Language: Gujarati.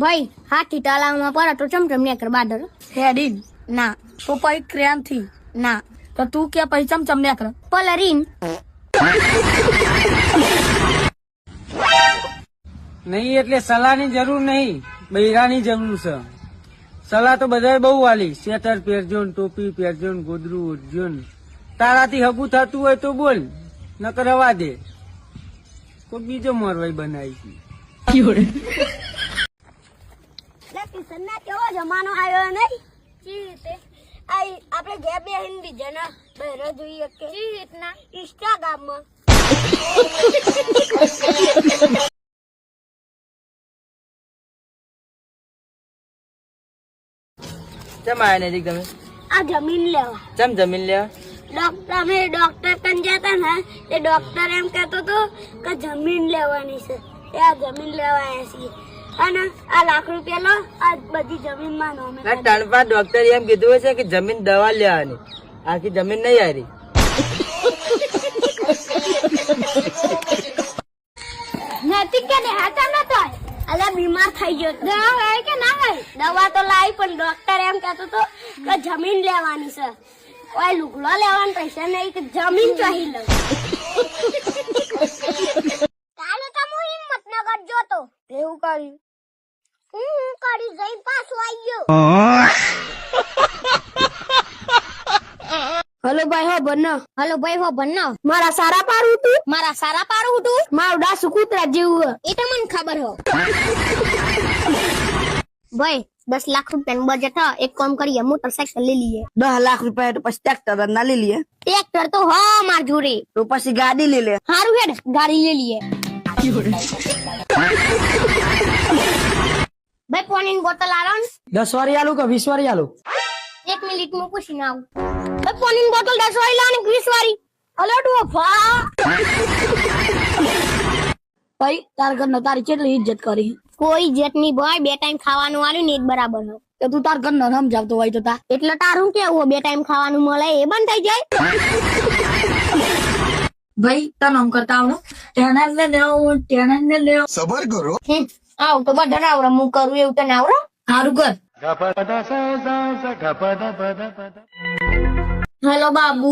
ભાઈ હાથી તળાવમાં પડે તો ચમચમ ને કર બાદર હેડીન ના તો પછી ક્રેન થી ના તો તું કે પછી ચમચમ ને કર પલરીન નહીં એટલે સલાહની જરૂર નહીં, બૈરાની જરૂર છે. સલાહ તો બધાએ બહુ વાલી, સ્વેટર પહેરજો ને, ટોપી પહેરજો ને, ગોદરું ઓઢજો ને. તારાથી હગું થતું હોય તો બોલ, નકર રવા દે. કોઈ બીજો મોરવાઈ બનાવી કિશન ના કેવો જમાનો આવ્યો નહીં આપણે ઘેર બે હિન્દી જણા બહેરો જોઈએ કે રીતના ઇન્સ્ટાગ્રામમાં ચમ આયા નજીક તમે? આ જમીન લેવા ચમ જમીન લેવા? અમે ડોક્ટર કન જતા ને તે ડોક્ટર એમ કહેતો હતો કે જમીન લેવાની છે એ આ જમીન લેવા આવ્યા છીએ અને આ લાખ રૂપિયા લો આ બધી જમીન માં નોમે ટણપા ડોક્ટર એમ કીધું છે કે જમીન દવા લેવાની, આખી જમીન નહીં આવી. નૈતિક કે હાચા ન થાય અલ્યા બીમાર થઈ ગયો દવા હોય કે ના હોય દવા તો લાવી પણ ડોક્ટર એમ કહેતો હતો કે જમીન લેવાની છે ઓય લુગડો લેવાનો પૈસા નહીં કે જમીન ચાહી લો કાલે તો હું હિંમત ન કરજો તો એવું કર્યું હું કરી જઈ પાછો આવી ગયો હલો ભાઈ હો બન્નો મારા સારા પારું તું મારું ડાસુ કૂતરા જેવું એ તો મને ખબર હો ભાઈ 10 લાખ રૂપિયા બજેટ હ એક કામ કરીએ મોટરસાઇકલ લઈ લઈએ 10 લાખ રૂપિયા તો પછી ટ્રેક્ટર ના લઈ લઈએ. ટ્રેક્ટર તો હા માર જોડે તો પછી ગાડી લઈ લે. હારું હેડ ગાડી લઈ લઈએ ભાઈ પાણીની બોટલ આલો ને 10 વાળી આલું કે 20 વાળી આલું? 1 મિનિટ માં પૂછીને આવું ભાઈ પાણીની બોટલ 10 વાળી લાવો ને 20 વાળી હલો ડોફા ભાઈ તાર ઘરનો તારી કેટલી ઇજ્જત કરી? કોઈ જેટ ની ભાઈ 2 ટાઈમ ખાવાનું આલ્યું ને એ જ બરાબર હો તો તું તાર ઘરનો સમજાવતો હોય તો તા એટલે તારું કેવું 2 ટાઈમ ખાવાનું મળે એ બંધ થઈ જાય ભાઈ તને આમ કરતા આવડો ટેણા ને લેવો સબર કરો. આવ તો બધા આવડે હું કરું એવું તને આવડે સારું કર. હેલો બાબુ